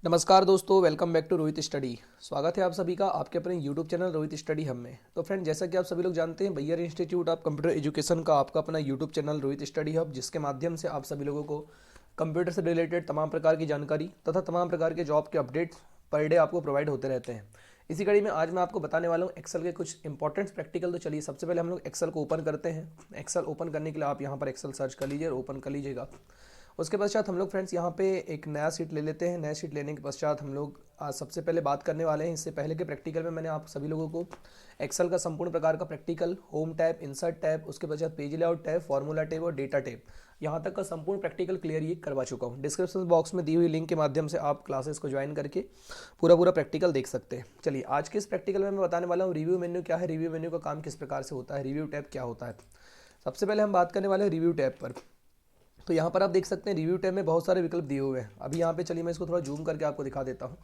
नमस्कार दोस्तों, welcome back to Rohit study. स्वागत है आप सभी का आपके अपने यूट्यूब चैनल रोहित स्टडी हम में। तो फ्रेंड, जैसा कि आप सभी लोग जानते हैं, बैयर इंस्टीट्यूट ऑफ कंप्यूटर एजुकेशन का आपका अपना YouTube channel Rohit study hub, जिसके माध्यम से आप सभी लोगों को कंप्यूटर से रिलेटेड तमाम प्रकार की जानकारी तथा तमाम प्रकार के जॉब के अपडेट्स पर डे आपको प्रोवाइड होते रहते हैं। इसी कड़ी में आज मैं आपको बताने वाला हूँ एक्सेल के कुछ इंपॉर्टेंट प्रैक्टिकल। तो चलिए सबसे पहले हम लोग एक्सेल को ओपन करते हैं। एक्सेल ओपन करने के लिए आप यहाँ पर एक्सेल सर्च कर लीजिए और ओपन कर लीजिएगा। उसके पश्चात हम लोग फ्रेंड्स यहाँ पे एक नया शीट ले लेते हैं। नया शीट लेने के पश्चात हम लोग आज सबसे पहले बात करने वाले हैं। इससे पहले के प्रैक्टिकल में मैंने आप सभी लोगों को एक्सेल का संपूर्ण प्रकार का practical, home tab, insert tab, उसके पश्चात page layout tab, formula tab और डेटा टैब, यहाँ तक का संपूर्ण प्रैक्टिकल क्लियर ये करवा चुका हूँ। डिस्क्रिप्शन बॉक्स में दी हुई लिंक के माध्यम से आप क्लासेस को ज्वाइन करके पूरा प्रैक्टिकल देख सकते हैं। चलिए आज के इस प्रैक्टिकल में मैं बताने वाला हूँ रिव्यू मेन्यू क्या है, रिव्यू मेन्यू का काम किस प्रकार से होता है, रिव्यू टैब क्या होता है। सबसे पहले हम बात करने वाले हैं रिव्यू टैब पर। तो यहाँ पर आप देख सकते हैं रिव्यू टैब में बहुत सारे विकल्प दिए हुए हैं। अभी यहाँ पे चलिए मैं इसको थोड़ा जूम करके आपको दिखा देता हूँ।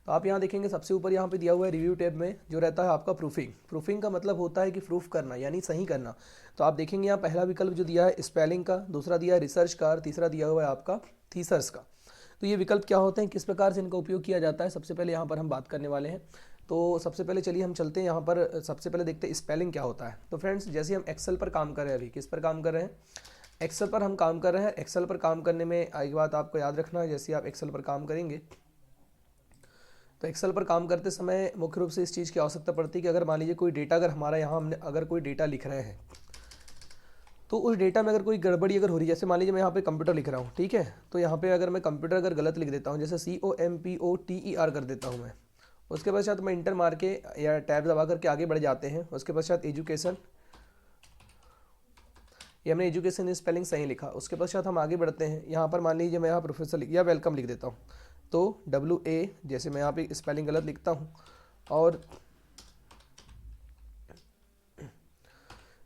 तो आप यहाँ देखेंगे सबसे ऊपर यहाँ पे दिया हुआ है रिव्यू टैब में जो रहता है आपका प्रूफिंग। प्रूफिंग का मतलब होता है कि प्रूफ करना, यानी सही करना। तो आप देखेंगे यहाँ पहला विकल्प जो दिया है स्पेलिंग का, दूसरा दिया है रिसर्च का और तीसरा दिया हुआ है आपका थीसर्स का। तो ये विकल्प क्या होते हैं, किस प्रकार से इनका उपयोग किया जाता है, सबसे पहले यहाँ पर हम बात करने वाले हैं। तो सबसे पहले चलिए हम चलते हैं यहाँ पर। सबसे पहले देखते हैं स्पेलिंग क्या होता है। तो फ्रेंड्स, जैसे हम एक्सेल पर काम कर रहे हैं, अभी किस पर काम कर रहे हैं, एक्सेल पर हम काम कर रहे हैं। एक्सेल पर काम करने में एक बात आपको याद रखना है, जैसे आप एक्सेल पर काम करेंगे तो एक्सेल पर काम करते समय मुख्य रूप से इस चीज़ की आवश्यकता पड़ती है कि अगर मान लीजिए कोई डेटा, अगर हमारा यहाँ हमने अगर कोई डेटा लिख रहे हैं तो उस डेटा में अगर कोई गड़बड़ी अगर हो रही है, जैसे मान लीजिए मैं यहाँ पे कंप्यूटर लिख रहा हूँ, ठीक है। तो यहाँ पे अगर मैं कंप्यूटर अगर गलत लिख देता हूँ, जैसे COMPOTER कर देता हूँ मैं, उसके पश्चात मैं इंटर मार के या टैब दबा करके आगे बढ़ जाते हैं। उसके पश्चात एजुकेशन, ये हमने एजुकेशन स्पेलिंग सही लिखा। उसके पश्चात हम आगे बढ़ते हैं। यहाँ पर मान लीजिए मैं यहाँ प्रोफेसर या वेलकम लिख देता हूँ, तो WA, जैसे मैं यहाँ पे स्पेलिंग गलत लिखता हूँ और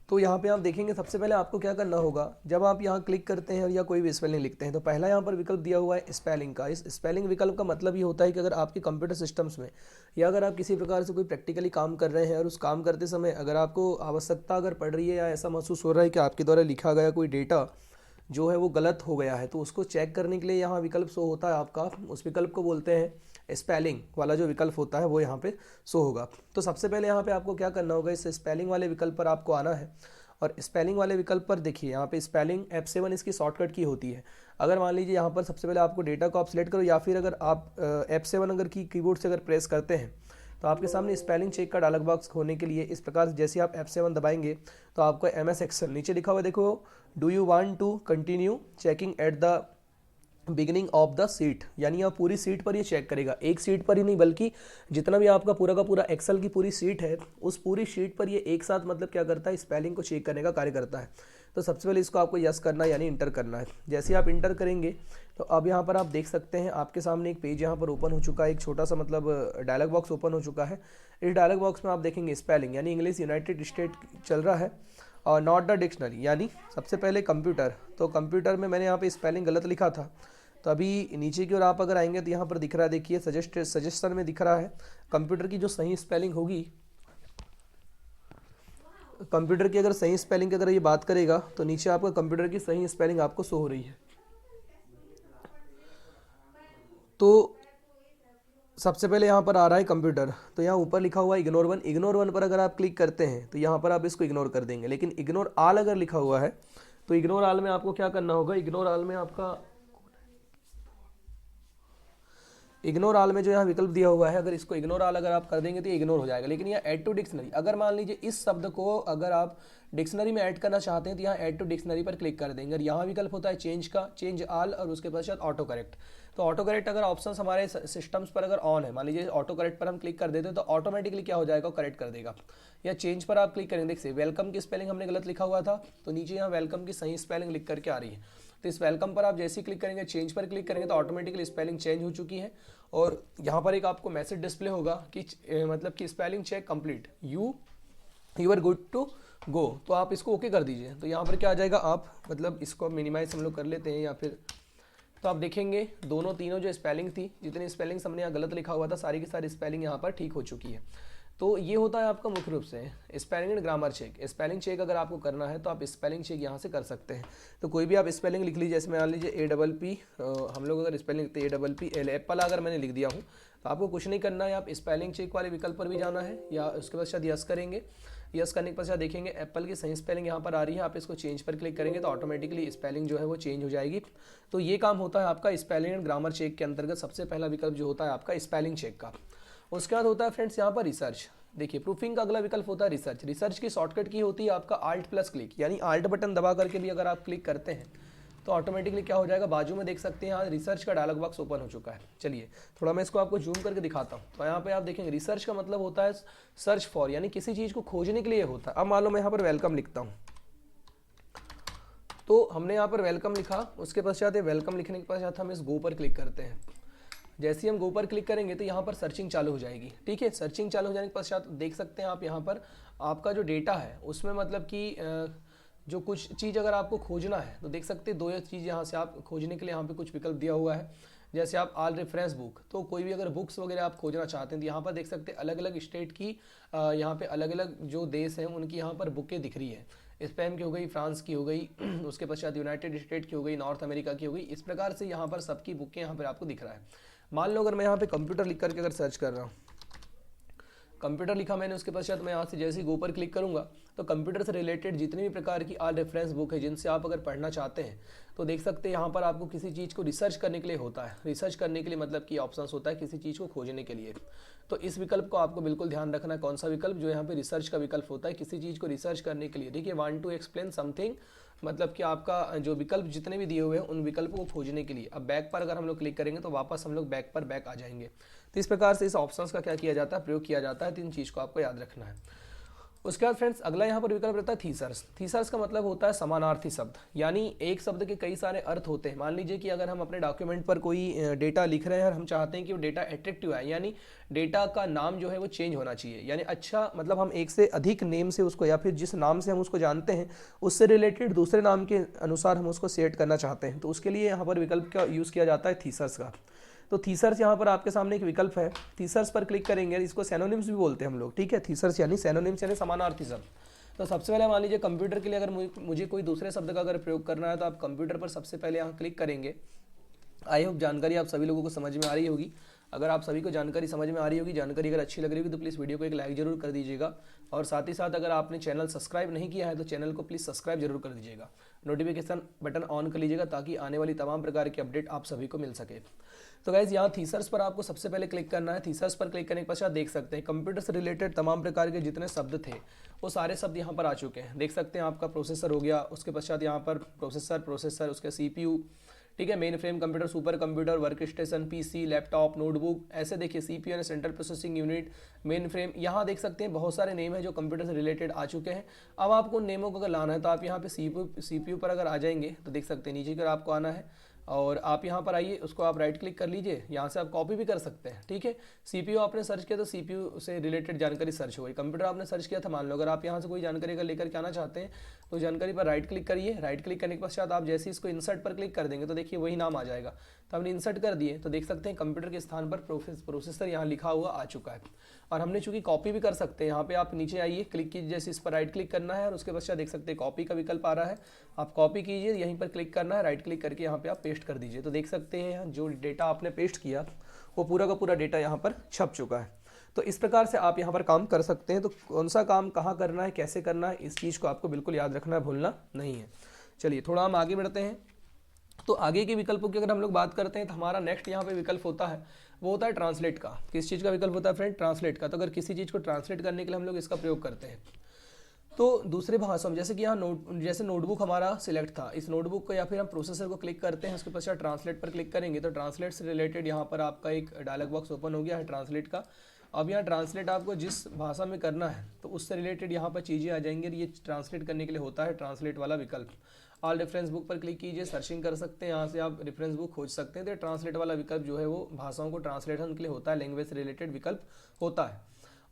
तो यहाँ पे आप देखेंगे सबसे पहले आपको क्या करना होगा, जब आप यहाँ क्लिक करते हैं या कोई भी स्पेलिंग लिखते हैं तो पहला यहाँ पर विकल्प दिया हुआ है स्पेलिंग का। इस स्पेलिंग विकल्प का मतलब ये होता है कि अगर आपके कंप्यूटर सिस्टम्स में या अगर आप किसी प्रकार से कोई प्रैक्टिकली काम कर रहे हैं और उस काम करते समय अगर आपको आवश्यकता अगर पड़ रही है या ऐसा महसूस हो रहा है कि आपके द्वारा लिखा गया कोई डेटा जो है वो गलत हो गया है, तो उसको चेक करने के लिए यहाँ विकल्प शो होता है आपका। उस विकल्प को बोलते हैं स्पेलिंग वाला जो विकल्प होता है वो यहाँ पे शो होगा। तो सबसे पहले यहाँ पे आपको क्या करना होगा, इस स्पेलिंग वाले विकल्प पर आपको आना है और स्पेलिंग वाले विकल्प पर देखिए यहाँ पे स्पेलिंग F7 इसकी शॉर्टकट की होती है। अगर मान लीजिए यहाँ पर सबसे पहले आपको डेटा को आप सिलेक्ट करो या फिर अगर आप F7 अगर की कीबोर्ड से अगर प्रेस करते हैं तो आपके सामने स्पेलिंग चेक का डायलॉग बॉक्स होने के लिए इस प्रकार से जैसे आप F7 दबाएंगे तो आपको MS एक्सेल नीचे लिखा हुआ देखो, do you want to continue checking at the beginning of the sheet, यानी आप पूरी सीट पर ये चेक करेगा। एक सीट पर ही नहीं बल्कि जितना भी आपका पूरा का पूरा एक्सेल की पूरी सीट है उस पूरी सीट पर ये एक साथ मतलब क्या करता है, स्पेलिंग को चेक करने का कार्य करता है। तो सबसे पहले इसको आपको यस करना है, यानी इंटर करना है। जैसे आप इंटर करेंगे तो अब यहाँ पर आप देख सकते हैं आपके सामने एक पेज यहाँ पर ओपन हो चुका है, एक छोटा सा मतलब डायलॉग बॉक्स ओपन हो चुका है। इस डायलॉग बॉक्स में आप देखेंगे स्पेलिंग यानी इंग्लिश यूनाइटेड स्टेट चल रहा है और नॉट द डिक्शनरी, यानी सबसे पहले कंप्यूटर। तो कंप्यूटर में मैंने यहाँ पे स्पेलिंग गलत लिखा था, तो अभी नीचे की ओर आप अगर आएंगे तो यहाँ पर दिख रहा है, देखिए सजेशन में दिख रहा है कंप्यूटर की जो सही स्पेलिंग होगी, कंप्यूटर की अगर सही स्पेलिंग की अगर ये बात करेगा तो नीचे आपका कंप्यूटर की सही स्पेलिंग आपको शो हो रही है। तो सबसे पहले यहाँ पर आ रहा है कंप्यूटर, तो यहाँ ऊपर लिखा हुआ है इग्नोर वन। इग्नोर वन पर अगर आप क्लिक करते हैं तो यहाँ पर आप इसको इग्नोर कर देंगे। लेकिन इग्नोर आल अगर लिखा हुआ है तो इग्नोर आल में आपको क्या करना होगा, इग्नोर आल में आपका इग्नोर आल में जो यहाँ विकल्प दिया हुआ है, अगर इसको इग्नोर आल अगर आप कर देंगे तो ये इग्नोर हो जाएगा। लेकिन यहाँ ऐड टू डिक्शनरी, अगर मान लीजिए इस शब्द को अगर आप डिक्शनरी में ऐड करना चाहते हैं तो यहाँ ऐड टू डिक्शनरी पर क्लिक कर देंगे और यहाँ विकल्प होता है चेंज का, चेंज आल और उसके पश्चात ऑटो करेक्ट। तो ऑटो करेक्ट अगर ऑप्शन हमारे सिस्टम्स पर अगर ऑन है, मान लीजिए ऑटो करेक्ट पर हम क्लिक कर देते हैं तो ऑटोमेटिकली क्या हो जाएगा, करेक्ट कर देगा। या चेंज पर आप क्लिक करेंगे, देखिए वेलकम की स्पेलिंग हमने गलत लिखा हुआ था तो नीचे यहाँ वेलकम की सही स्पेलिंग लिख करके आ रही है। तो इस वेलकम पर आप जैसे ही क्लिक करेंगे, चेंज पर क्लिक करेंगे तो ऑटोमेटिकली स्पेलिंग चेंज हो चुकी है और यहाँ पर एक आपको मैसेज डिस्प्ले होगा कि मतलब कि spelling check complete, you are good to go. तो आप इसको ओके कर दीजिए। तो यहाँ पर क्या आ जाएगा, आप मतलब इसको मिनिमाइज हम लोग कर लेते हैं या फिर, तो आप देखेंगे दोनों तीनों जो स्पेलिंग थी, जितनी स्पेलिंग हमने यहाँ गलत लिखा हुआ था सारी की सारी स्पेलिंग यहाँ पर ठीक हो चुकी है। तो ये होता है आपका मुख्य रूप से spelling and grammar check. Spelling check अगर आपको करना है तो आप स्पेलिंग चेक यहाँ से कर सकते हैं। तो कोई भी आप स्पेलिंग लिख लीजिए, जैसे मान लीजिए APP, हम लोग अगर स्पेलिंग लिखते हैं APPL, एप्पल अगर मैंने लिख दिया हूँ तो आपको कुछ नहीं करना है, आप स्पेलिंग चेक वाले विकल्प पर भी जाना है या उसके पश्चात यस करेंगे। यस करने के पश्चात देखेंगे एप्पल की सही स्पेलिंग यहाँ पर आ रही है, आप इसको चेंज पर क्लिक करेंगे तो ऑटोमेटिकली स्पेलिंग जो है वो चेंज हो जाएगी। तो ये काम होता है आपका स्पेलिंग एंड ग्रामर चेक के अंतर्गत सबसे पहला विकल्प जो होता है आपका स्पेलिंग चेक का। उसके बाद होता है फ्रेंड्स यहाँ पर रिसर्च। देखिए प्रूफिंग का अगला विकल्प होता है रिसर्च। रिसर्च की शॉर्टकट की होती है आपका Alt+क्लिक, यानी Alt बटन दबा करके भी अगर आप क्लिक करते हैं तो ऑटोमेटिकली क्या हो जाएगा, बाजू में देख सकते हैं यहाँ रिसर्च का डायलॉग बॉक्स ओपन हो चुका है। चलिए थोड़ा मैं इसको आपको जूम करके दिखाता हूँ। तो यहाँ पे आप देखेंगे रिसर्च का मतलब होता है सर्च फॉर, यानी किसी चीज़ को खोजने के लिए होता है। अब मान लो मैं यहाँ पर वेलकम लिखता हूँ, तो हमने यहाँ पर वेलकम लिखा, उसके पश्चात वेलकम लिखने के पश्चात हम इस गो पर क्लिक करते हैं। जैसे ही हम गो पर क्लिक करेंगे तो यहाँ पर सर्चिंग चालू हो जाएगी। ठीक है, सर्चिंग चालू हो जाने के पश्चात देख सकते हैं आप यहाँ पर आपका जो डेटा है उसमें मतलब कि जो कुछ चीज़ अगर आपको खोजना है तो देख सकते हैं दो चीज़ यहाँ से आप खोजने के लिए यहाँ पे कुछ विकल्प दिया हुआ है। जैसे आप ऑल रेफरेंस बुक, तो कोई भी अगर बुक्स वगैरह आप खोजना चाहते हैं तो यहाँ पर देख सकते हैं अलग अलग स्टेट की, यहाँ पे अलग अलग जो देश हैं उनकी यहाँ पर बुकें दिख रही है। स्पेन की हो गई, फ्रांस की हो गई, उसके पश्चात यूनाइटेड स्टेट की हो गई, नॉर्थ अमेरिका की हो गई। इस प्रकार से यहाँ पर सबकी बुकें यहाँ पर आपको दिख रहा है। मान लो अगर मैं यहाँ पे कंप्यूटर लिख करके अगर सर्च कर रहा हूँ, कंप्यूटर लिखा मैंने, उसके पश्चात मैं यहाँ से जैसे ही गो पर क्लिक करूँगा तो कंप्यूटर से रिलेटेड जितनी भी प्रकार की ऑल रेफरेंस बुक है जिनसे आप अगर पढ़ना चाहते हैं तो देख सकते हैं यहाँ पर आपको किसी चीज़ को रिसर्च करने के लिए होता है। रिसर्च करने के लिए मतलब कि ऑप्शंस होता है किसी चीज़ को खोजने के लिए। तो इस विकल्प को आपको बिल्कुल ध्यान रखना है, कौन सा विकल्प, जो यहाँ पे रिसर्च का विकल्प होता है किसी चीज़ को रिसर्च करने के लिए। देखिए वांट टू एक्सप्लेन समथिंग, मतलब कि आपका जो विकल्प जितने भी दिए हुए हैं उन विकल्पों को खोजने के लिए। अब बैक पर अगर हम लोग क्लिक करेंगे तो वापस हम लोग बैक आ जाएंगे। तो इस प्रकार से इस ऑप्शंस का क्या किया जाता है, प्रयोग किया जाता है। तो इन चीज़ को आपको याद रखना है। उसके बाद फ्रेंड्स अगला यहाँ पर विकल्प रहता है थीसर्स। थीसर्स का मतलब होता है समानार्थी शब्द, यानी एक शब्द के कई सारे अर्थ होते हैं। मान लीजिए कि अगर हम अपने डॉक्यूमेंट पर कोई डेटा लिख रहे हैं और हम चाहते हैं कि वो डेटा एट्रैक्टिव है, यानी डेटा का नाम जो है वो चेंज होना चाहिए, यानी अच्छा मतलब हम एक से अधिक नेम से उसको या फिर जिस नाम से हम उसको जानते हैं उससे रिलेटेड दूसरे नाम के अनुसार हम उसको सेट करना चाहते हैं, तो उसके लिए यहाँ पर विकल्प का यूज़ किया जाता है थीसर्स का। तो थीसर्स यहाँ पर आपके सामने एक विकल्प है, थीसर्स पर क्लिक करेंगे, इसको सैनोनिम्स भी बोलते हैं हम लोग। ठीक है, थीसर्स यानी सैनोनिम्स यानी समानार्थी शब्द। तो सबसे पहले मान लीजिए कंप्यूटर के लिए अगर मुझे कोई दूसरे शब्द का अगर प्रयोग करना है तो आप कंप्यूटर पर सबसे पहले यहाँ क्लिक करेंगे। आई होप जानकारी आप सभी लोगों को समझ में आ रही होगी। अगर आप सभी को जानकारी समझ में आ रही होगी, जानकारी अगर अच्छी लग रही होगी तो प्लीज़ वीडियो को एक लाइक जरूर कर दीजिएगा। और साथ ही साथ अगर आपने चैनल सब्सक्राइब नहीं किया है तो चैनल को प्लीज़ सब्सक्राइब जरूर कर दीजिएगा, नोटिफिकेशन बटन ऑन कर लीजिएगा ताकि आने वाली तमाम प्रकार की अपडेट आप सभी को मिल सके। तो गाइज यहाँ थीसर्स पर आपको सबसे पहले क्लिक करना है। थीसर्स पर क्लिक करने के पश्चात देख सकते हैं कंप्यूटर से रिलेटेड तमाम प्रकार के जितने शब्द थे वो सारे शब्द यहाँ पर आ चुके हैं। देख सकते हैं आपका प्रोसेसर हो गया, उसके पश्चात यहाँ पर प्रोसेसर उसके CPU, ठीक है, main frame computer, super computer, work station, PC, laptop, notebook, ऐसे देखिए CPU यानी central processing unit, main frame. यहाँ देख सकते हैं बहुत सारे नेम हैं जो कंप्यूटर से रिलेटेड आ चुके हैं। अब आपको उन नेमों को अगर लाना है तो आप यहाँ पे CPU पर अगर आ जाएंगे तो देख सकते हैं नीचे की आपको आना है और आप यहाँ पर आइए, उसको आप राइट क्लिक कर लीजिए, यहाँ से आप कॉपी भी कर सकते हैं। ठीक है, CPU आपने सर्च किया तो CPU से रिलेटेड जानकारी सर्च हो गई। कंप्यूटर आपने सर्च किया था, मान लो अगर आप यहाँ से कोई जानकारी अगर लेकर के आना चाहते हैं तो जानकारी पर राइट क्लिक करिए। राइट क्लिक करने के पश्चात आप जैसे इसको इंसर्ट पर क्लिक कर देंगे तो देखिए वही नाम आ जाएगा। तो हमने इंसर्ट कर दिए तो देख सकते हैं कंप्यूटर के स्थान पर प्रोसेसर यहाँ लिखा हुआ आ चुका है। और हमने चूंकि कॉपी भी कर सकते हैं, यहाँ पे आप नीचे आइए, क्लिक कीजिए, जैसे इस पर राइट क्लिक करना है और उसके पश्चात देख सकते हैं कॉपी का विकल्प आ रहा है, आप कॉपी कीजिए, यहीं पर क्लिक करना है, राइट क्लिक करके यहाँ पे आप पेस्ट कर दीजिए। तो देख सकते हैं जो डेटा आपने पेस्ट किया वो पूरा का पूरा डेटा यहाँ पर छप चुका है। तो इस प्रकार से आप यहाँ पर काम कर सकते हैं। तो कौन सा काम कहाँ करना है, कैसे करना है, इस चीज़ को आपको बिल्कुल याद रखना है, भूलना नहीं है। चलिए थोड़ा हम आगे बढ़ते हैं। तो आगे के विकल्पों की अगर हम लोग बात करते हैं तो हमारा नेक्स्ट यहाँ पे विकल्प होता है वो होता है ट्रांसलेट का। किस चीज़ का विकल्प होता है फ्रेंड, ट्रांसलेट का। तो अगर किसी चीज़ को ट्रांसलेट करने के लिए हम लोग इसका प्रयोग करते हैं तो दूसरे भाषा में, जैसे कि यहाँ जैसे नोटबुक हमारा सिलेक्ट था, इस नोटबुक को या फिर हम प्रोसेसर को क्लिक करते हैं, उसके पश्चात ट्रांसलेट पर क्लिक करेंगे तो ट्रांसलेट से रिलेटेड यहाँ पर आपका एक डायलॉग बॉक्स ओपन हो गया है ट्रांसलेट का। अब यहाँ ट्रांसलेट आपको जिस भाषा में करना है तो उससे रिलेटेड यहाँ पर चीज़ें आ जाएंगी। ये ट्रांसलेट करने के लिए होता है ट्रांसलेट वाला विकल्प। ऑल रेफरेंस बुक पर क्लिक कीजिए, सर्चिंग कर सकते हैं, यहाँ से आप रेफरेंस बुक खोज सकते हैं। तो ट्रांसलेट वाला विकल्प जो है वो भाषाओं को ट्रांसलेशन के लिए होता है, लैंग्वेज से रिलेटेड विकल्प होता है।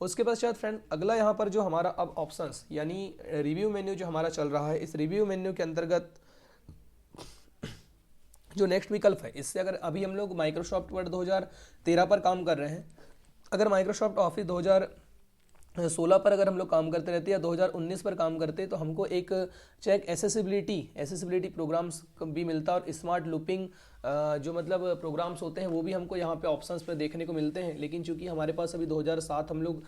उसके पश्चात फ्रेंड अगला यहाँ पर जो हमारा अब ऑप्शंस यानी रिव्यू मेन्यू जो हमारा चल रहा है, इस रिव्यू मेन्यू के अंतर्गत जो नेक्स्ट विकल्प है, इससे अगर अभी हम लोग माइक्रोसॉफ्ट वर्ड 2013 पर काम कर रहे हैं, अगर माइक्रोसॉफ्ट ऑफिस 16 पर अगर हम लोग काम करते रहते हैं या 2019 पर काम करते हैं तो हमको एक चेक एसेसिबिलिटी प्रोग्राम्स भी मिलता है, और स्मार्ट लूपिंग जो मतलब प्रोग्राम्स होते हैं वो भी हमको यहाँ पे ऑप्शंस पर देखने को मिलते हैं। लेकिन चूंकि हमारे पास अभी 2007 हम लोग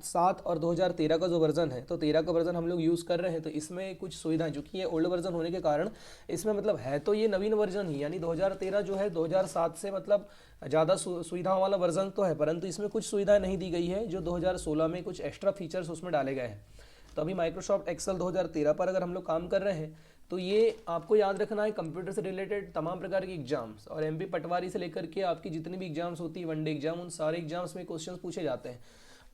7 और 2013 का जो वर्जन है, तो 13 का वर्जन हम लोग यूज़ कर रहे हैं, तो इसमें कुछ सुविधाएं, चूँकि ये ओल्ड वर्जन होने के कारण इसमें मतलब है तो ये नवीन वर्जन ही, यानी 2013 जो है 2007 से मतलब ज़्यादा सुविधाओं वाला वर्जन तो है, परंतु इसमें कुछ सुविधाएं नहीं दी गई है जो 2016 में कुछ एक्स्ट्रा फीचर्स उसमें डाले गए हैं। तो अभी माइक्रोसॉफ्ट एक्सेल 2013 पर अगर हम लोग काम कर रहे हैं तो ये आपको याद रखना है, कंप्यूटर से रिलेटेड तमाम प्रकार की एग्जाम्स और एमपी पटवारी से लेकर के आपकी जितनी भी एग्जाम्स होती है, वनडे एग्जाम, उन सारे एग्जाम्स में क्वेश्चंस पूछे जाते हैं।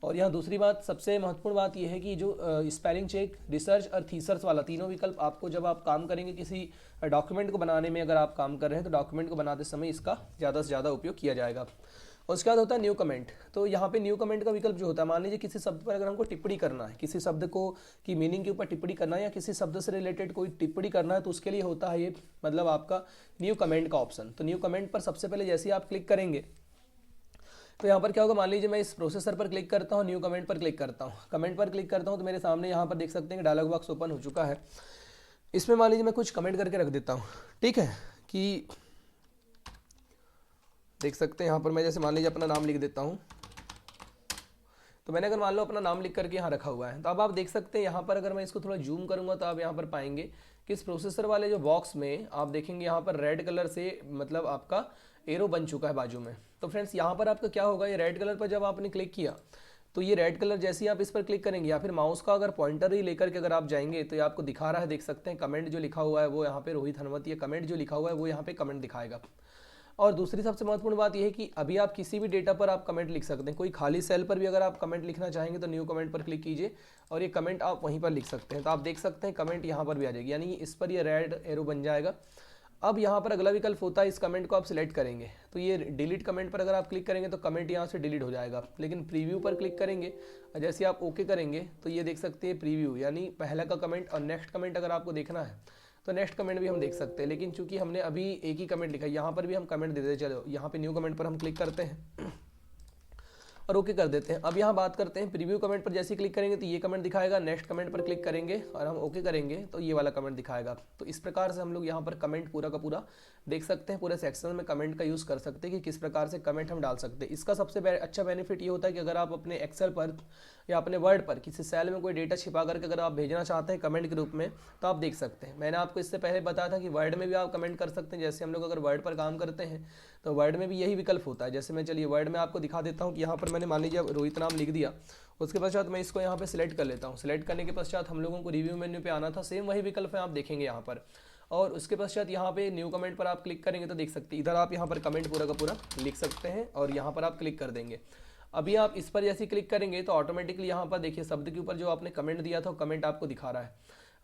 और यहाँ दूसरी बात, सबसे महत्वपूर्ण बात यह है कि जो स्पेलिंग चेक, रिसर्च और थीसर्स वाला तीनों विकल्प आपको जब आप काम करेंगे किसी डॉक्यूमेंट को बनाने में, अगर आप काम कर रहे हैं तो डॉक्यूमेंट को बनाते समय इसका ज़्यादा से ज़्यादा उपयोग किया जाएगा। उसके बाद होता है न्यू कमेंट। तो यहाँ पे न्यू कमेंट का विकल्प जो होता है, मान लीजिए किसी शब्द पर अगर हमको टिप्पणी करना है, किसी शब्द को की मीनिंग के ऊपर टिप्पणी करना है या किसी शब्द से रिलेटेड कोई टिप्पणी करना है, तो उसके लिए होता है ये मतलब आपका न्यू कमेंट का ऑप्शन। तो न्यू कमेंट पर सबसे पहले जैसे ही आप क्लिक करेंगे तो यहाँ पर क्या होगा, मान लीजिए मैं इस प्रोसेसर पर क्लिक करता हूँ, न्यू कमेंट पर क्लिक करता हूँ, कमेंट पर क्लिक करता हूँ, तो मेरे सामने यहाँ पर देख सकते हैं कि डायलॉग बॉक्स ओपन हो चुका है। इसमें मान लीजिए मैं कुछ कमेंट करके रख देता हूँ, ठीक है, कि देख सकते हैं यहाँ पर मैं जैसे मान लीजिए अपना नाम लिख देता हूँ। तो मैंने अगर मान लो अपना नाम लिख करके यहाँ रखा हुआ है, तो अब आप देख सकते हैं यहाँ पर अगर मैं इसको थोड़ा जूम करूँगा तो आप यहाँ पर पाएंगे कि इस प्रोसेसर वाले जो बॉक्स में आप देखेंगे यहाँ पर रेड कलर से मतलब आपका एरो बन चुका है बाजू में। तो फ्रेंड्स यहाँ पर आपका क्या होगा, ये रेड कलर पर जब आपने क्लिक किया तो ये रेड कलर जैसे ही आप इस पर क्लिक करेंगे या फिर माउस का अगर पॉइंटर ही लेकर के अगर आप जाएंगे तो ये आपको दिखा रहा है, देख सकते हैं कमेंट जो लिखा हुआ है वो यहाँ पे रोहित हनुमत, ये कमेंट जो लिखा हुआ है वो यहाँ पे कमेंट दिखाएगा। और दूसरी सबसे महत्वपूर्ण बात यह है कि अभी आप किसी भी डेटा पर आप कमेंट लिख सकते हैं, कोई खाली सेल पर भी अगर आप कमेंट लिखना चाहेंगे तो न्यू कमेंट पर क्लिक कीजिए और ये कमेंट आप वहीं पर लिख सकते हैं। तो आप देख सकते हैं कमेंट यहाँ पर भी आ जाएगी, यानी इस पर ये रेड एरो बन जाएगा। अब यहाँ पर अगला विकल्प होता है, इस कमेंट को आप सिलेक्ट करेंगे तो ये डिलीट कमेंट पर अगर आप क्लिक करेंगे तो कमेंट यहाँ से डिलीट हो जाएगा। लेकिन प्रीव्यू पर क्लिक करेंगे, जैसे आप ओके करेंगे तो ये देख सकते हैं प्रीव्यू, यानी पहला का कमेंट और नेक्स्ट कमेंट अगर आपको देखना है तो नेक्स्ट कमेंट भी हम देख सकते हैं। लेकिन चूंकि हमने अभी एक ही कमेंट लिखा है, यहाँ पर भी हम कमेंट दे देते, चलो यहाँ पे न्यू कमेंट पर हम क्लिक करते हैं और ओके कर देते हैं। अब यहाँ बात करते हैं प्रीव्यू कमेंट पर, जैसे क्लिक करेंगे तो ये कमेंट दिखाएगा, नेक्स्ट कमेंट पर क्लिक करेंगे और हम ओके करेंगे तो ये वाला कमेंट दिखाएगा। तो इस प्रकार से हम लोग यहाँ पर कमेंट पूरा का पूरा देख सकते हैं, पूरे सेक्शन में कमेंट का यूज़ कर सकते हैं कि किस प्रकार से कमेंट हम डाल सकते हैं। इसका सबसे अच्छा बेनिफिट ये होता है कि अगर आप अपने एक्सेल पर या अपने वर्ड पर किसी सेल में कोई डेटा छिपा करके अगर आप भेजना चाहते हैं कमेंट के रूप में तो आप देख सकते हैं। मैंने आपको इससे पहले बताया था कि वर्ड में भी आप कमेंट कर सकते हैं। जैसे हम लोग अगर वर्ड पर काम करते हैं तो वर्ड में भी यही विकल्प होता है। जैसे मैं चलिए वर्ड में आपको दिखा देता हूँ कि यहाँ पर मैंने मान लीजिए रोहित नाम लिख दिया, उसके पश्चात मैं इसको यहाँ पे सिलेक्ट कर लेता हूँ। सिलेक्ट करने के पश्चात हम लोगों को रिव्यू मेन्यू पे आना था, सेम वही विकल्प है आप देखेंगे यहाँ पर। और उसके पश्चात यहाँ पे न्यू कमेंट पर आप क्लिक करेंगे तो देख सकते हैं इधर आप यहाँ पर कमेंट पूरा का पूरा लिख सकते हैं और यहाँ पर आप क्लिक कर देंगे। अभी आप इस पर जैसे क्लिक करेंगे तो ऑटोमेटिकली यहाँ पर देखिए शब्द के ऊपर जो आपने कमेंट दिया था कमेंट आपको दिखा रहा है।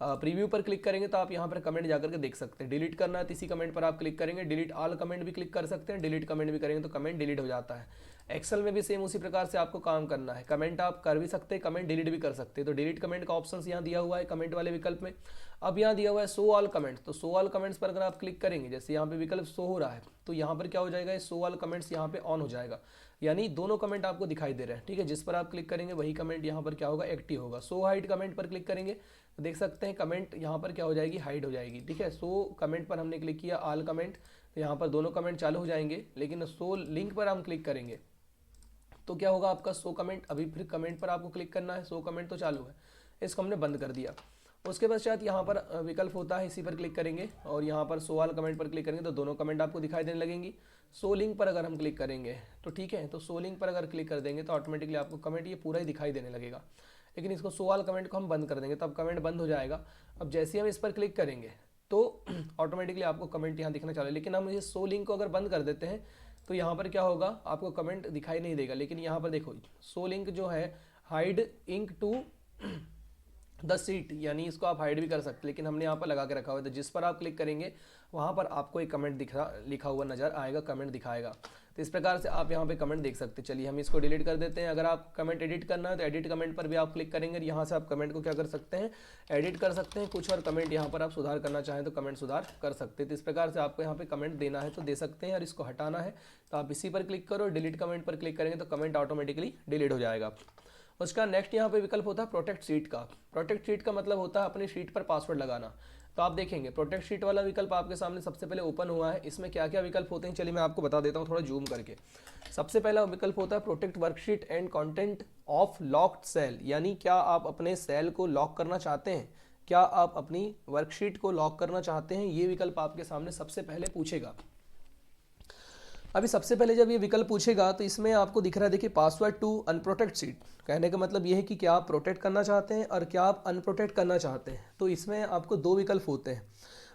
प्रीव्यू पर क्लिक करेंगे तो आप यहाँ पर कमेंट जाकर के देख सकते हैं। डिलीट करना है तो इसी कमेंट पर आप क्लिक करेंगे, डिलीट ऑल कमेंट भी क्लिक कर सकते हैं, डिलीट कमेंट भी करेंगे तो कमेंट डिलीट हो जाता है। एक्सेल में भी सेम उसी प्रकार से आपको काम करना है, कमेंट आप कर भी सकते हैं, कमेंट डिलीट भी कर सकते हैं। तो डिलीट कमेंट का ऑप्शन यहाँ दिया हुआ है कमेंट वाले विकल्प में। अब यहाँ दिया हुआ है शो ऑल कमेंट्स, तो शो ऑल कमेंट्स पर अगर आप क्लिक करेंगे, जैसे यहाँ पे विकल्प शो हो रहा है तो यहाँ पर क्या हो जाएगा, शो ऑल कमेंट्स यहाँ पे ऑन हो जाएगा, यानी दोनों कमेंट आपको दिखाई दे रहे हैं। ठीक है, जिस पर आप क्लिक करेंगे वही कमेंट यहाँ पर क्या होगा, एक्टिव होगा। शो हाइड कमेंट पर क्लिक करेंगे तो देख सकते हैं कमेंट यहाँ पर क्या हो जाएगी, हाइड हो जाएगी। ठीक है, शो कमेंट पर हमने क्लिक किया, ऑल कमेंट, तो यहाँ पर दोनों कमेंट चालू हो जाएंगे। लेकिन शो लिंक पर हम क्लिक करेंगे तो क्या होगा, आपका शो कमेंट, अभी फिर कमेंट पर आपको क्लिक करना है, शो कमेंट तो चालू है, इसको हमने बंद कर दिया। उसके पश्चात यहाँ पर विकल्प होता है, इसी पर क्लिक करेंगे और यहाँ पर शो ऑल कमेंट पर क्लिक करेंगे तो दोनों कमेंट आपको दिखाई देने लगेंगी। शो लिंक पर अगर हम क्लिक करेंगे तो ठीक है, तो शो लिंक पर अगर क्लिक कर देंगे तो ऑटोमेटिकली आपको कमेंट ये पूरा ही दिखाई देने लगेगा। लेकिन इसको शो ऑल कमेंट को हम बंद कर देंगे तो अब कमेंट बंद हो जाएगा। अब जैसे ही हम इस पर क्लिक करेंगे तो ऑटोमेटिकली आपको कमेंट यहाँ दिखना चालू है। लेकिन हम इस शो लिंक को अगर बंद कर देते हैं तो यहाँ पर क्या होगा, आपको कमेंट दिखाई नहीं देगा। लेकिन यहाँ पर देखो शो लिंक जो है, hide ink to the sheet, यानी इसको आप हाइड भी कर सकते हैं, लेकिन हमने यहाँ पर लगा के रखा हुआ है। तो जिस पर आप क्लिक करेंगे वहाँ पर आपको एक कमेंट लिखा हुआ नजर आएगा, कमेंट दिखाएगा। तो इस प्रकार से आप यहाँ पे कमेंट देख सकते हैं। चलिए हम इसको डिलीट कर देते हैं। अगर आप कमेंट एडिट करना है तो एडिट कमेंट पर भी आप क्लिक करेंगे, यहाँ से आप कमेंट को क्या कर सकते हैं, एडिट कर सकते हैं कुछ, और कमेंट यहाँ पर आप सुधार करना चाहें तो कमेंट सुधार कर सकते हैं। तो इस प्रकार से आपको यहाँ पे कमेंट देना है तो दे सकते हैं, और इसको हटाना है तो आप इसी पर क्लिक करो, डिलीट कमेंट पर क्लिक करेंगे तो कमेंट ऑटोमेटिकली डिलीट हो जाएगा। उसका नेक्स्ट यहाँ पे विकल्प होता है प्रोटेक्ट सीट का। प्रोटेक्ट सीट का मतलब होता है अपनी सीट पर पासवर्ड लगाना। तो आप देखेंगे प्रोटेक्ट सीट वाला विकल्प आपके सामने सबसे पहले ओपन हुआ है। इसमें क्या क्या विकल्प होते हैं चलिए मैं आपको बता देता हूँ थोड़ा जूम करके। सबसे पहला विकल्प होता है protect worksheet and content of locked cell, यानी क्या आप अपने सेल को लॉक करना चाहते हैं, क्या आप अपनी वर्कशीट को लॉक करना चाहते हैं, ये विकल्प आपके सामने सबसे पहले पूछेगा। अभी सबसे पहले जब ये विकल्प पूछेगा तो इसमें आपको दिख रहा है, देखिए पासवर्ड टू अनप्रोटेक्ट सीट। कहने का मतलब ये है कि क्या आप प्रोटेक्ट करना चाहते हैं और क्या आप अनप्रोटेक्ट करना चाहते हैं। तो इसमें आपको दो विकल्प होते हैं।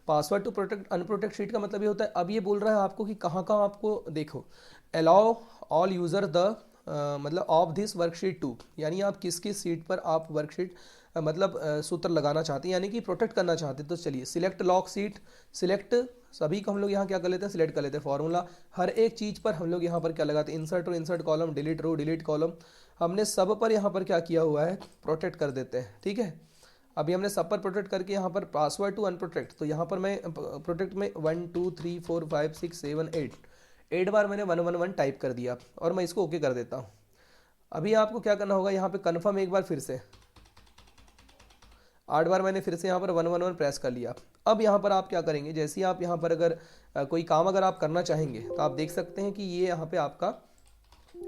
Password to protect unprotect sheet का मतलब ये होता है, अब ये बोल रहा है आपको कि कहाँ कहाँ आपको देखो अलाउ ऑल यूज़र द मतलब ऑफ दिस वर्कशीट टू, यानी आप किस किस सीट पर आप वर्कशीट मतलब सूत्र लगाना चाहते हैं, यानी कि प्रोटेक्ट करना चाहते हैं। तो चलिए सिलेक्ट लॉक सीट, सिलेक्ट सभी को हम लोग यहाँ क्या कर लेते हैं, सिलेक्ट कर लेते हैं। फॉर्मूला हर एक चीज़ पर हम लोग यहाँ पर क्या लगाते हैं, insert row insert column, delete row delete column, हमने सब पर यहाँ पर क्या किया हुआ है, प्रोटेक्ट कर देते हैं। ठीक है, अभी हमने सब पर प्रोटेक्ट करके यहाँ पर पासवर्ड टू अनप्रोटेक्ट, तो यहाँ पर मैं प्रोटेक्ट में 1 2 3 4 5 6 7 8 बार मैंने 111 टाइप कर दिया और मैं इसको ओके कर देता हूँ। अभी आपको क्या करना होगा, यहाँ पे कन्फर्म एक बार फिर से 8 बार मैंने फिर से यहाँ पर 111 प्रेस कर लिया। अब यहाँ पर आप क्या करेंगे, जैसे ही आप यहाँ पर अगर कोई काम अगर आप करना चाहेंगे तो आप देख सकते हैं कि ये यहाँ पे आपका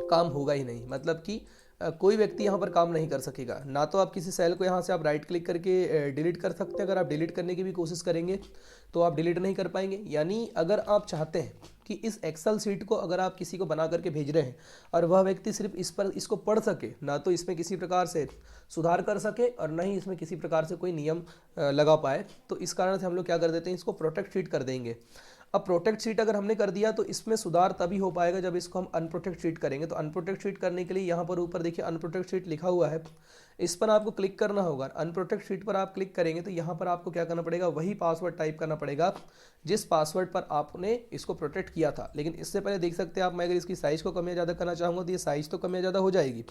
काम होगा ही नहीं, मतलब कि कोई व्यक्ति यहाँ पर काम नहीं कर सकेगा। ना तो आप किसी सेल को यहाँ से आप राइट क्लिक करके डिलीट कर सकते हैं, अगर आप डिलीट करने की भी कोशिश करेंगे तो आप डिलीट नहीं कर पाएंगे। यानी अगर आप चाहते हैं कि इस एक्सेल सीट को अगर आप किसी को बना करके भेज रहे हैं और वह व्यक्ति सिर्फ इसको पढ़ सके, ना तो इसमें किसी प्रकार से सुधार कर सके और ना ही इसमें किसी प्रकार से कोई नियम लगा पाए, तो इस कारण से हम लोग क्या कर देते हैं, इसको प्रोटेक्ट सीट कर देंगे। अब प्रोटेक्ट सीट अगर हमने कर दिया तो इसमें सुधार तभी हो पाएगा जब इसको हम अनप्रोटेक्ट सीट करेंगे। तो अनप्रोटेक्ट सीट करने के लिए यहाँ पर ऊपर देखिए अनप्रोटेक्ट सीट लिखा हुआ है, इस पर आपको क्लिक करना होगा। अनप्रोटेक्ट सीट पर आप क्लिक करेंगे तो यहाँ पर आपको क्या करना पड़ेगा, वही पासवर्ड टाइप करना पड़ेगा जिस पासवर्ड पर आपने इसको प्रोटेक्ट किया था। लेकिन इससे पहले देख सकते हैं आप, मैं अगर इसकी साइज़ को कम या ज़्यादा करना चाहूँगा तो ये साइज़ तो कम या ज़्यादा हो जाएगी,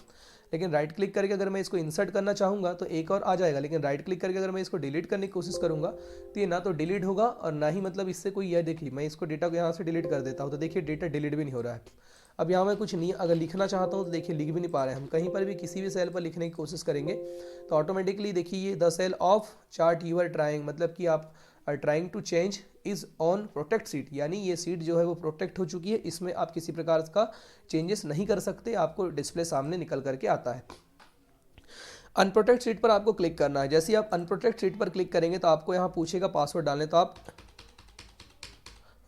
लेकिन राइट क्लिक करके अगर मैं इसको इंसर्ट करना चाहूँगा तो एक और आ जाएगा। लेकिन राइट क्लिक करके अगर मैं इसको डिलीट करने की कोशिश करूँगा तो ये ना तो डिलीट होगा और ना ही मतलब इससे कोई, यह देखिए मैं इसको डेटा को यहाँ से डिलीट कर देता हूँ तो देखिए डेटा डिलीट भी नहीं हो रहा है। अब यहाँ मैं कुछ नहीं अगर लिखना चाहता हूँ तो देखिए लिख भी नहीं पा रहे हैं हम। कहीं पर भी किसी भी सेल पर लिखने की कोशिश करेंगे तो ऑटोमेटिकली देखिए ये the cell of chart you are trying, मतलब कि आप are trying to change is on protect sheet, यानी ये सीट जो है वो प्रोटेक्ट हो चुकी है, इसमें आप किसी प्रकार का चेंजेस नहीं कर सकते, आपको डिस्प्ले सामने निकल करके आता है। अनप्रोटेक्ट सीट पर आपको क्लिक करना है। जैसे ही आप अनप्रोटेक्ट सीट पर क्लिक करेंगे तो आपको यहाँ पूछेगा पासवर्ड डालने, तो आप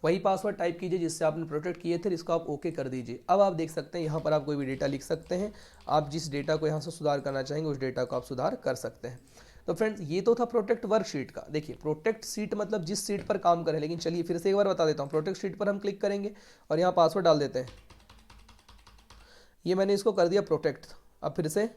वही पासवर्ड टाइप कीजिए जिससे आपने प्रोटेक्ट किए थे, इसको आप ओके कर दीजिए। अब आप देख सकते हैं यहाँ पर आप कोई भी डेटा लिख सकते हैं, आप जिस डेटा को यहाँ से सुधार करना चाहेंगे उस डेटा को आप सुधार कर सकते हैं। तो फ्रेंड्स ये तो था प्रोटेक्ट वर्कशीट का। देखिए प्रोटेक्ट सीट मतलब जिस सीट पर काम करें, लेकिन चलिए फिर से एक बार बता देता हूँ। प्रोटेक्ट सीट पर हम क्लिक करेंगे और यहाँ पासवर्ड डाल देते हैं, ये मैंने इसको कर दिया प्रोटेक्ट। अब फिर से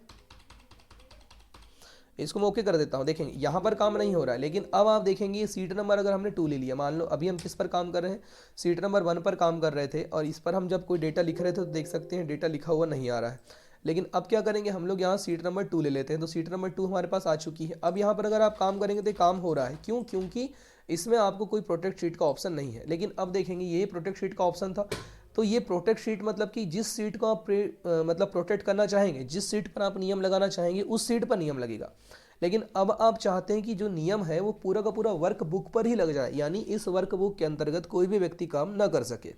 इसको मैं ओके कर देता हूँ। देखेंगे यहाँ पर काम नहीं हो रहा है, लेकिन अब आप देखेंगे ये सीट नंबर अगर हमने 2 ले लिया, मान लो अभी हम किस पर काम कर रहे हैं, सीट नंबर 1 पर काम कर रहे थे और इस पर हम जब कोई डेटा लिख रहे थे तो देख सकते हैं डेटा लिखा हुआ नहीं आ रहा है। लेकिन अब क्या करेंगे, हम लोग यहाँ सीट नंबर 2 ले लेते हैं, तो सीट नंबर 2 हमारे पास आ चुकी है। अब यहाँ पर अगर आप काम करेंगे तो काम हो रहा है, क्यों, क्योंकि इसमें आपको कोई प्रोटेक्ट सीट का ऑप्शन नहीं है। लेकिन अब देखेंगे ये प्रोटेक्ट सीट का ऑप्शन था, तो ये प्रोटेक्ट सीट मतलब कि जिस सीट को आप मतलब प्रोटेक्ट करना चाहेंगे, जिस सीट पर आप नियम लगाना चाहेंगे उस सीट पर नियम लगेगा। लेकिन अब आप चाहते हैं कि जो नियम है वो पूरा का पूरा वर्क बुक पर ही लग जाए, यानी इस वर्क बुक के अंतर्गत कोई भी व्यक्ति काम ना कर सके।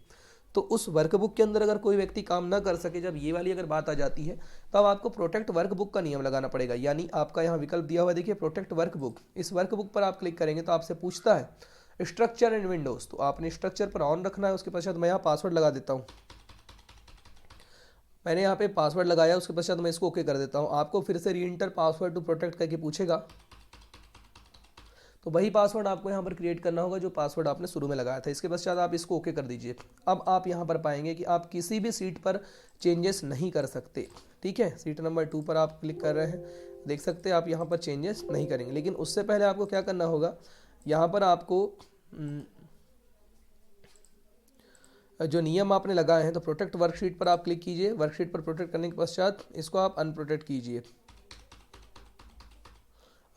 तो उस वर्क बुक के अंदर अगर कोई व्यक्ति काम ना कर सके, जब ये वाली अगर बात आ जाती है तो अब आपको प्रोटेक्ट वर्क बुक का नियम लगाना पड़ेगा। यानी आपका यहाँ विकल्प दिया हुआ है, देखिए प्रोटेक्ट वर्क बुक। इस वर्क बुक पर आप क्लिक करेंगे तो आपसे पूछता है स्ट्रक्चर एंड विंडोज, तो आपने स्ट्रक्चर पर ऑन रखना है। उसके पश्चात मैं यहाँ पासवर्ड लगा देता हूँ, मैंने यहाँ पे पासवर्ड लगाया, उसके पश्चात मैं इसको ओके कर देता हूँ। आपको फिर से री इंटर पासवर्ड टू प्रोटेक्ट करके पूछेगा, तो वही पासवर्ड आपको यहाँ पर क्रिएट करना होगा जो पासवर्ड आपने शुरू में लगाया था। इसके पश्चात आप इसको ओके कर दीजिए। अब आप यहाँ पर पाएंगे कि आप किसी भी सीट पर चेंजेस नहीं कर सकते। ठीक है, सीट नंबर 2 पर आप क्लिक कर रहे हैं, देख सकते हैं आप यहाँ पर चेंजेस नहीं करेंगे। लेकिन उससे पहले आपको क्या करना होगा, यहाँ पर आपको जो नियम आपने लगाए हैं, तो प्रोटेक्ट वर्कशीट पर आप क्लिक कीजिए। वर्कशीट पर प्रोटेक्ट करने के पश्चात इसको आप अनप्रोटेक्ट कीजिए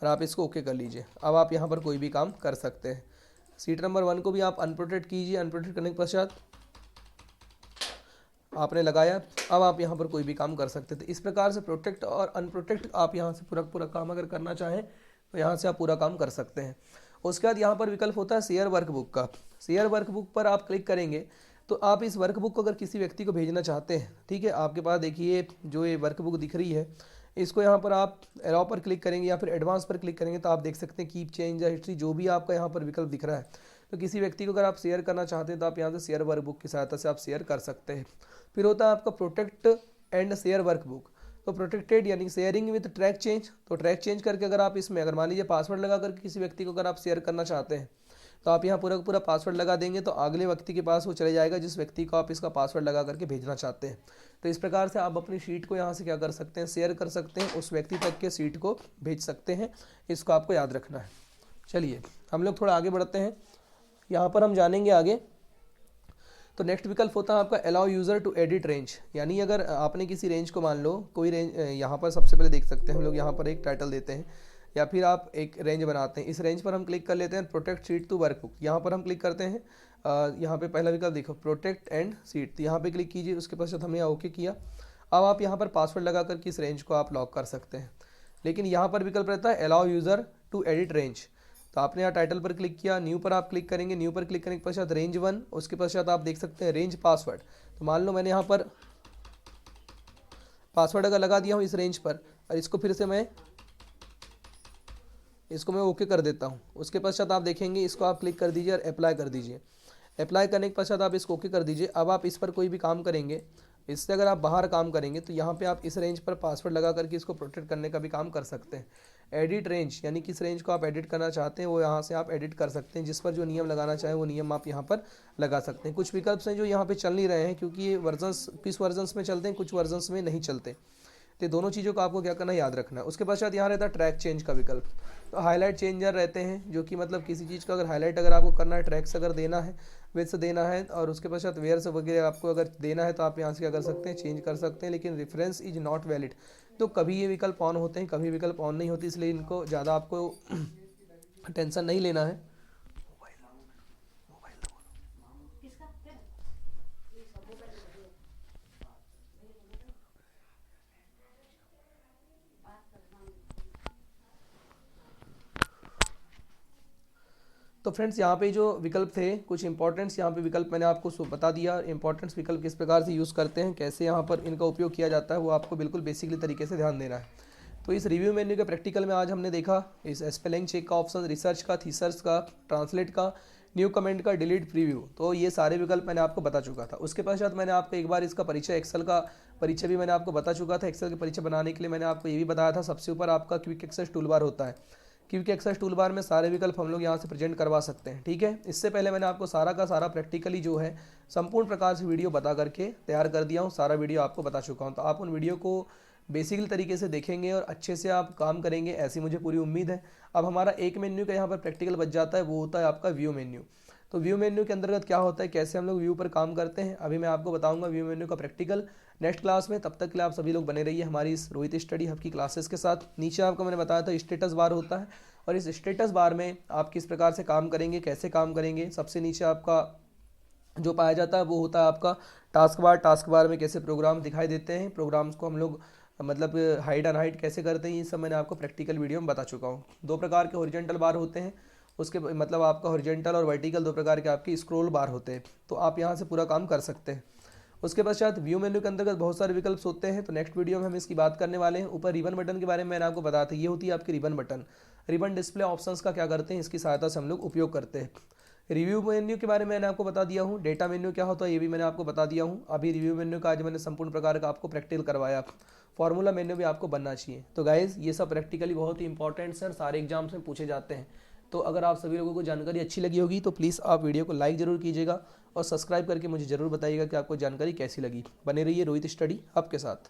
और आप इसको ओके कर लीजिए। अब आप यहाँ पर कोई भी काम कर सकते हैं। सीट नंबर 1 को भी आप अनप्रोटेक्ट कीजिए। अनप्रोटेक्ट करने के पश्चात आपने लगाया, अब आप यहाँ पर कोई भी काम कर सकते थे। इस प्रकार से प्रोटेक्ट और अनप्रोटेक्ट आप यहाँ से पूरा पूरा काम अगर करना चाहें तो यहाँ से आप पूरा काम कर सकते हैं। उसके बाद यहाँ पर विकल्प होता है शेयर वर्कबुक का। शेयर वर्कबुक पर आप क्लिक करेंगे तो आप इस वर्कबुक को अगर किसी व्यक्ति को भेजना चाहते हैं, ठीक है, आपके पास देखिए जो ये वर्कबुक दिख रही है, इसको यहाँ पर आप अलाउ पर क्लिक करेंगे या फिर एडवांस पर क्लिक करेंगे तो आप देख सकते हैं कीप चेंज या हिस्ट्री, जो भी आपका यहाँ पर विकल्प दिख रहा है। तो किसी व्यक्ति को अगर आप शेयर करना चाहते हैं तो आप यहाँ से शेयर वर्कबुक की सहायता से आप शेयर कर सकते हैं। फिर होता है आपका प्रोटेक्ट एंड शेयर वर्कबुक। तो प्रोटेक्टेड यानी शेयरिंग विद ट्रैक चेंज, तो ट्रैक चेंज करके अगर आप इसमें अगर मान लीजिए पासवर्ड लगा करके किसी व्यक्ति को अगर आप शेयर करना चाहते हैं तो आप यहाँ पूरा पूरा पासवर्ड लगा देंगे तो अगले व्यक्ति के पास वो चले जाएगा जिस व्यक्ति को आप इसका पासवर्ड लगा करके भेजना चाहते हैं। तो इस प्रकार से आप अपनी शीट को यहाँ से क्या कर सकते हैं, शेयर कर सकते हैं, उस व्यक्ति तक के शीट को भेज सकते हैं। इसको आपको याद रखना है। चलिए हम लोग थोड़ा आगे बढ़ते हैं, यहाँ पर हम जानेंगे आगे। तो नेक्स्ट विकल्प होता है आपका allow user to edit range, यानी अगर आपने किसी रेंज को मान लो कोई रेंज, यहाँ पर सबसे पहले देख सकते हैं हम लोग यहाँ पर एक टाइटल देते हैं या फिर आप एक रेंज बनाते हैं। इस रेंज पर हम क्लिक कर लेते हैं प्रोटेक्ट शीट टू वर्कबुक, यहाँ पर हम क्लिक करते हैं। यहाँ पे पहला विकल्प देखो प्रोटेक्ट एंड सीट, तो यहाँ पे क्लिक कीजिए, उसके पश्चात हमने ओके किया। अब आप यहाँ पर पासवर्ड लगा कर इस रेंज को आप लॉक कर सकते हैं। लेकिन यहाँ पर विकल्प रहता है allow user to edit range, तो आपने यहाँ टाइटल पर क्लिक किया, न्यू पर आप क्लिक करेंगे, न्यू पर क्लिक करने के पश्चात रेंज 1, उसके पश्चात आप देख सकते हैं रेंज पासवर्ड। तो मान लो मैंने यहाँ पर पासवर्ड अगर लगा दिया हूँ इस रेंज पर और इसको फिर से मैं ओके कर देता हूँ। उसके पश्चात आप देखेंगे इसको आप क्लिक कर दीजिए और अप्लाई कर दीजिए। अप्लाई करने के पश्चात आप इसको ओके कर दीजिए। अब आप इस पर कोई भी काम करेंगे, इससे अगर आप बाहर काम करेंगे तो यहाँ पे आप इस रेंज पर पासवर्ड लगा करके इसको प्रोटेक्ट करने का भी काम कर सकते हैं। एडिट रेंज यानी किस रेंज को आप एडिट करना चाहते हैं वो यहाँ से आप एडिट कर सकते हैं, जिस पर जो नियम लगाना चाहें वो नियम आप यहाँ पर लगा सकते हैं। कुछ विकल्प हैं जो यहाँ पे चल नहीं रहे हैं क्योंकि ये वर्जन्स किस वर्जन्स में चलते हैं, कुछ वर्जन्स में नहीं चलते। तो दोनों चीज़ों को आपको क्या करना है, याद रखना है। उसके पश्चात यहाँ रहता है ट्रैक चेंज का विकल्प। तो हाईलाइट चेंजर रहते हैं जो कि मतलब किसी चीज़ का अगर हाईलाइट अगर आपको करना है, ट्रैक्स अगर देना है, विड्थ देना है और उसके पश्चात वेयर्स वगैरह आपको अगर देना है तो आप यहाँ से क्या कर सकते हैं, चेंज कर सकते हैं। लेकिन रेफरेंस इज नॉट वैलिड, तो कभी ये विकल्प ऑन होते हैं कभी विकल्प ऑन नहीं होती, इसलिए इनको ज़्यादा आपको टेंशन नहीं लेना है। तो फ्रेंड्स यहाँ पे जो विकल्प थे कुछ इंपॉर्टेंट्स यहाँ पे विकल्प मैंने आपको बता दिया। इंपॉर्टेंट्स विकल्प किस प्रकार से यूज़ करते हैं, कैसे यहाँ पर इनका उपयोग किया जाता है, वो आपको बिल्कुल बेसिकली तरीके से ध्यान देना है। तो इस रिव्यू मेन्यू के प्रैक्टिकल में आज हमने देखा इस स्पेलिंग चेक का ऑप्शन, रिसर्च का, थीसर्स का, ट्रांसलेट का, न्यू कमेंट का, डिलीट प्रीव्यू, तो ये सारे विकल्प मैंने आपको बता चुका था। उसके पश्चात मैंने आपको एक बार इसका परिचय, एक्सेल का परिचय भी मैंने आपको बता चुका था। एक्सेल के परिचय बनाने के लिए मैंने आपको ये भी बताया था सबसे ऊपर आपका क्विक एक्सेस टूल बार होता है। क्विक एक्सेस टूल बार में सारे विकल्प हम लोग यहाँ से प्रेजेंट करवा सकते हैं, ठीक है। इससे पहले मैंने आपको सारा का सारा प्रैक्टिकली जो है संपूर्ण प्रकार से वीडियो बता करके तैयार कर दिया हूँ, सारा वीडियो आपको बता चुका हूँ। तो आप उन वीडियो को बेसिकली तरीके से देखेंगे और अच्छे से आप काम करेंगे, ऐसी मुझे पूरी उम्मीद है। अब हमारा एक मेन्यू का यहाँ पर प्रैक्टिकल बच जाता है, वो होता है आपका व्यू मेन्यू। तो व्यू मेन्यू के अंतर्गत क्या होता है, कैसे हम लोग व्यू पर काम करते हैं, अभी मैं आपको बताऊंगा व्यू मेन्यू का प्रैक्टिकल नेक्स्ट क्लास में। तब तक के लिए आप सभी लोग बने रहिए हमारी इस रोहित स्टडी हब की क्लासेस के साथ। नीचे आपको मैंने बताया था स्टेटस बार होता है और इस स्टेटस बार में आप किस प्रकार से काम करेंगे, कैसे काम करेंगे। सबसे नीचे आपका जो पाया जाता है वो होता है आपका टास्क बार। टास्क बार में कैसे प्रोग्राम दिखाई देते हैं, प्रोग्राम्स को हम लोग मतलब हाइड अनहाइड कैसे करते हैं, ये सब मैंने आपको प्रैक्टिकल वीडियो में बता चुका हूँ। दो प्रकार के हॉरिजॉन्टल बार होते हैं, उसके मतलब आपका हॉरिजॉन्टल और वर्टिकल दो प्रकार के आपके स्क्रॉल बार होते हैं। तो आप यहाँ से पूरा काम कर सकते हैं। उसके पश्चात व्यू मेन्यू के अंतर्गत बहुत सारे विकल्प होते हैं, तो नेक्स्ट वीडियो में हम इसकी बात करने वाले हैं। ऊपर रिबन बटन के बारे में मैंने आपको बताया था, ये होती है आपकी ribbon button. Ribbon display options का क्या करते हैं, इसकी सहायता से हम लोग उपयोग करते हैं। रिव्यू मेन्यू के बारे में मैंने आपको बता दिया हूँ। डेटा मेन्यू क्या होता है ये भी मैंने आपको बता दिया हूँ। अभी रिव्यू मेन्यू का आज मैंने संपूर्ण प्रकार का आपको प्रैक्टिकल करवाया। फॉर्मूला मेन्यू भी आपको बनना चाहिए। तो गाइज ये सब प्रैक्टिकली बहुत ही इंपॉर्टेंट सर, सारे एग्जाम्स में पूछे जाते हैं। तो अगर आप सभी लोगों को जानकारी अच्छी लगी होगी तो प्लीज़ आप वीडियो को लाइक ज़रूर कीजिएगा और सब्सक्राइब करके मुझे ज़रूर बताइएगा कि आपको जानकारी कैसी लगी। बने रहिए रोहित स्टडी हब के साथ।